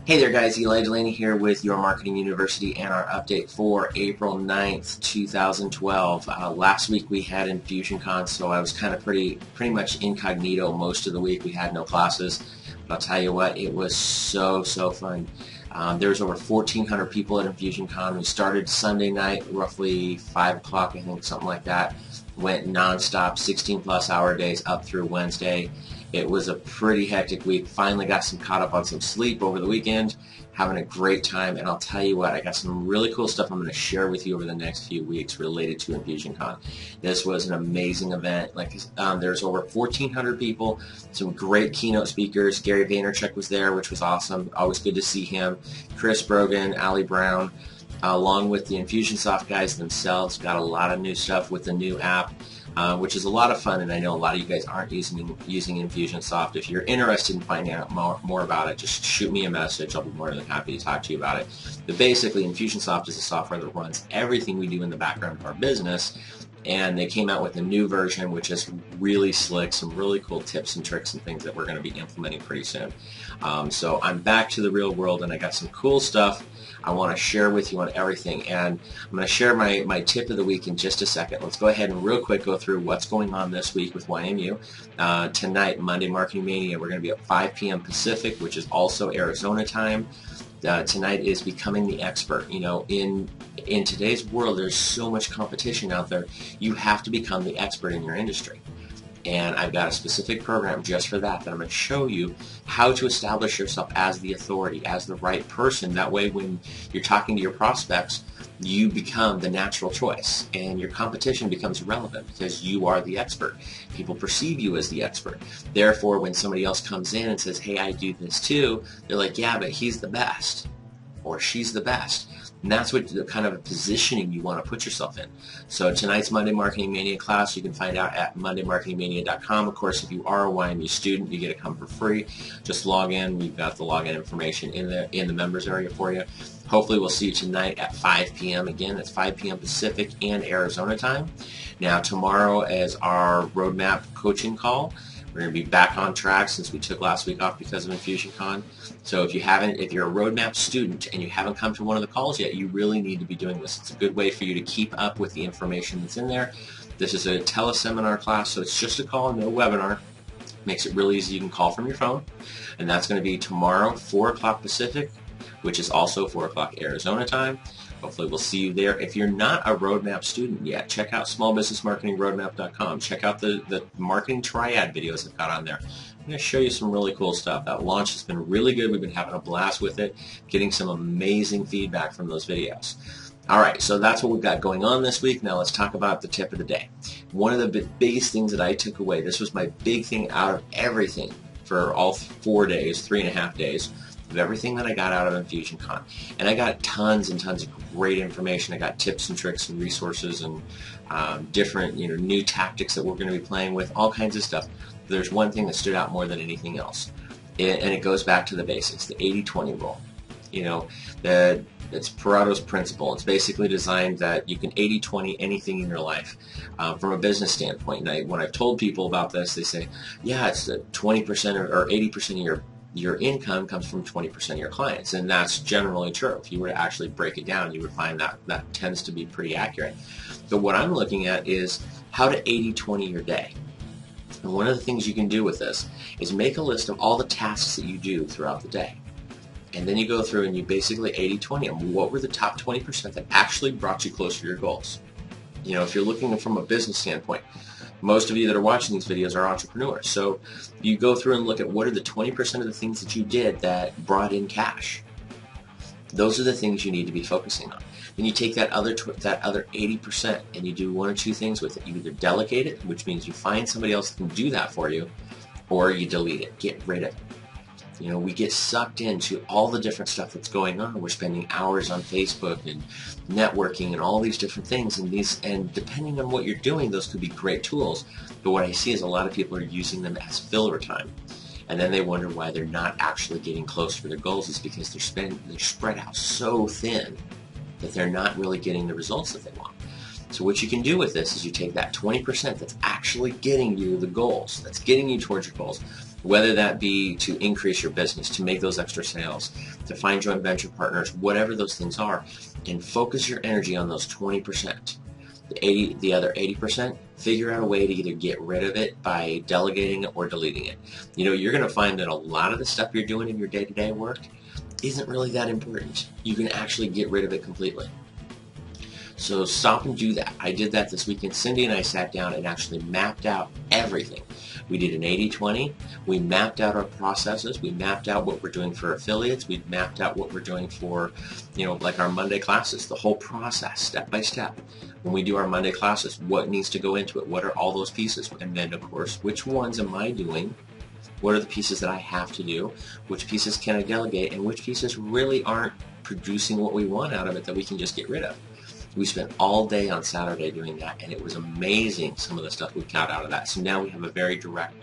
Hey there guys, Eli Delaney here with Your Marketing University and our update for April 9th, 2012. Last week we had InfusionCon, so I was kind of pretty much incognito most of the week. We had no classes, but I'll tell you what, it was so fun. There was over 1,400 people at InfusionCon. We started Sunday night, roughly 5 o'clock, I think, something like that. Went non-stop, 16-plus hour days up through Wednesday. It was a pretty hectic week. Finally got caught up on some sleep over the weekend, having a great time. And I'll tell you what, I got some really cool stuff I'm going to share with you over the next few weeks related to InfusionCon. This was an amazing event. There's over 1,400 people, some great keynote speakers. Gary Vaynerchuk was there, which was awesome. Always good to see him. Chris Brogan, Ali Brown, along with the Infusionsoft guys themselves. Got a lot of new stuff with the new app. Which is a lot of fun, and I know a lot of you guys aren't using Infusionsoft. If you're interested in finding out more about it, just shoot me a message. I'll be more than happy to talk to you about it. But basically, Infusionsoft is a software that runs everything we do in the background of our business, and they came out with a new version which is really slick, some really cool tips and tricks and things that we're going to be implementing pretty soon. So I'm back to the real world, and I got some cool stuff I want to share with you on everything, and I'm going to share my tip of the week in just a second. Let's go ahead and real quick go through what's going on this week with YMU. Tonight, Monday Marketing Mania, we're going to be at 5 p.m. Pacific, which is also Arizona time. Tonight is Becoming the Expert. You know, in today's world, there's so much competition out there. You have to become the expert in your industry. And I've got a specific program just for that I'm going to show you how to establish yourself as the authority, as the right person. That way when you're talking to your prospects, you become the natural choice and your competition becomes irrelevant because you are the expert. People perceive you as the expert. Therefore, when somebody else comes in and says, hey, I do this too, they're like, yeah, but he's the best or she's the best. And that's what the kind of positioning you want to put yourself in. So tonight's Monday Marketing Mania class, you can find out at mondaymarketingmania.com. Of course, if you are a YMU student, you get to come for free. Just log in. We've got the login information in the members area for you. Hopefully, we'll see you tonight at 5 p.m. Again, that's 5 p.m. Pacific and Arizona time. Now, tomorrow is our roadmap coaching call. We're going to be back on track since we took last week off because of InfusionCon. So if you're a roadmap student and you haven't come to one of the calls yet, you really need to be doing this. It's a good way for you to keep up with the information that's in there. This is a teleseminar class, so it's just a call, no webinar. Makes it really easy. You can call from your phone. And that's going to be tomorrow, 4 o'clock Pacific, which is also 4 o'clock Arizona time. Hopefully we'll see you there. If you're not a roadmap student yet, check out smallbusinessmarketingroadmap.com. Check out the marketing triad videos I've got on there. I'm going to show you some really cool stuff. That launch has been really good. We've been having a blast with it, getting some amazing feedback from those videos. All right, so that's what we've got going on this week. Now let's talk about the tip of the day. One of the biggest things that I took away, this was my big thing out of everything for all 4 days, 3.5 days, of everything that I got out of InfusionCon. And I got tons and tons of great information. I got tips and tricks and resources and different new tactics that we're going to be playing with, all kinds of stuff. There's one thing that stood out more than anything else, and it goes back to the basics, the 80-20 rule. It's Pareto's principle. It's basically designed that you can 80-20 anything in your life. From a business standpoint, and when I've told people about this, they say, yeah, it's 20% or 80% of your income comes from 20% of your clients, and that's generally true. If you were to actually break it down, you would find that tends to be pretty accurate. But what I'm looking at is how to 80-20 your day. And one of the things you can do with this is make a list of all the tasks that you do throughout the day. And then you go through and you basically 80-20 them. What were the top 20% that actually brought you closer to your goals? If you're looking from a business standpoint, most of you that are watching these videos are entrepreneurs. So you go through and look at what are the 20% of the things that you did that brought in cash. Those are the things you need to be focusing on. Then you take that other 80% and you do one or two things with it. You either delegate it, which means you find somebody else that can do that for you, or you delete it, get rid of it. We get sucked into all the different stuff that's going on. We're spending hours on Facebook and networking and all these different things. And depending on what you're doing, those could be great tools. But what I see is a lot of people are using them as filler time. And then they wonder why they're not actually getting close to their goals. It's because they're spread out so thin that they're not really getting the results that they want. So what you can do with this is you take that 20% that's actually getting you the goals, that's getting you towards your goals, Whether that be to increase your business, to make those extra sales, to find joint venture partners, whatever those things are, and focus your energy on those 20%. The other 80%, figure out a way to either get rid of it by delegating it or deleting it. You know, you're going to find that a lot of the stuff you're doing in your day-to-day work isn't really that important. You can actually get rid of it completely. So stop and do that. I did that this weekend. Cindy and I sat down and actually mapped out everything. We did an 80-20. We mapped out our processes. We mapped out what we're doing for affiliates. We mapped out what we're doing for, you know, like our Monday classes, the whole process, step by step. When we do our Monday classes, what needs to go into it? What are all those pieces? And then, of course, which ones am I doing? What are the pieces that I have to do? Which pieces can I delegate? And which pieces really aren't producing what we want out of it that we can just get rid of? We spent all day on Saturday doing that, and it was amazing some of the stuff we got out of that. So now we have a very direct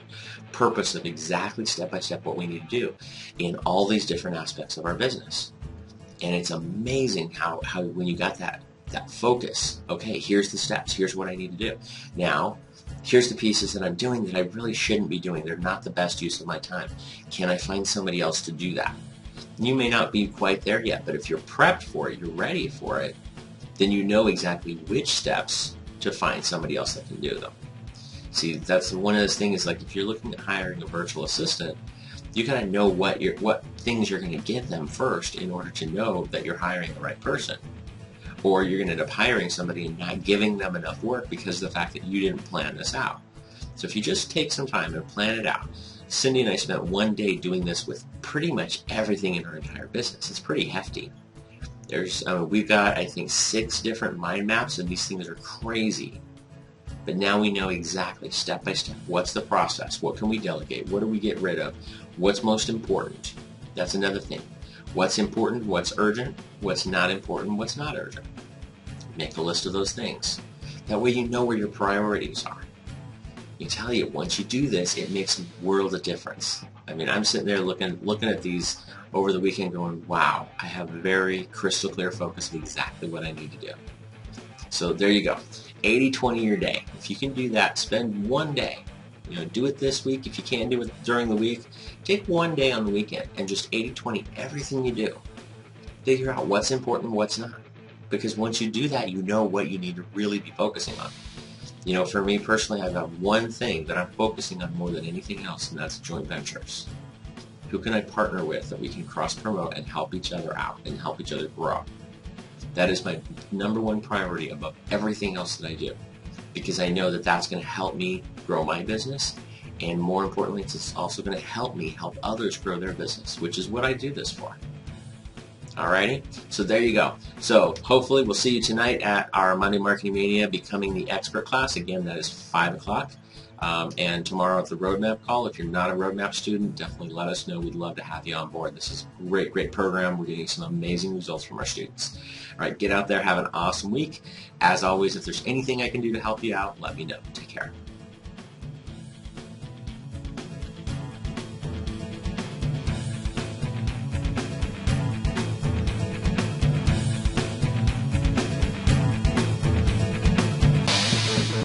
purpose of exactly step-by-step what we need to do in all these different aspects of our business. And it's amazing how when you got that focus, okay, here's the steps, here's what I need to do. Now, here's the pieces that I'm doing that I really shouldn't be doing. They're not the best use of my time. Can I find somebody else to do that? You may not be quite there yet, but if you're prepped for it, you're ready for it, then you know exactly which steps to find somebody else that can do them. See, that's one of those things, like if you're looking at hiring a virtual assistant, you gotta know what things you're gonna give them first in order to know that you're hiring the right person. Or you're gonna end up hiring somebody and not giving them enough work because of the fact that you didn't plan this out. So if you just take some time and plan it out. Cindy and I spent one day doing this with pretty much everything in our entire business. It's pretty hefty. We've got, I think, 6 different mind maps, and these things are crazy. But now we know exactly, step by step, what's the process? What can we delegate? What do we get rid of? What's most important? That's another thing. What's important? What's urgent? What's not important? What's not urgent? Make a list of those things. That way you know where your priorities are. I tell you, once you do this, it makes a world of difference. I mean, I'm sitting there looking at these over the weekend going, wow, I have a very crystal clear focus of exactly what I need to do. So there you go. 80-20 your day. If you can do that, spend one day. You know, do it this week. If you can't do it during the week, take one day on the weekend and just 80-20 everything you do. Figure out what's important and what's not. Because once you do that, you know what you need to really be focusing on. You know, for me personally, I've got one thing that I'm focusing on more than anything else, and that's joint ventures. Who can I partner with that we can cross-promote and help each other out and help each other grow? That is my #1 priority above everything else that I do, because I know that that's going to help me grow my business, and more importantly, it's also going to help me help others grow their business, which is what I do this for. Alrighty, so there you go. So hopefully we'll see you tonight at our Monday Marketing Mania Becoming the Expert class. Again, that is 5 o'clock. And tomorrow at the Roadmap call. If you're not a Roadmap student, definitely let us know. We'd love to have you on board. This is a great, great program. We're getting some amazing results from our students. All right, get out there, have an awesome week. As always, if there's anything I can do to help you out, let me know. Take care.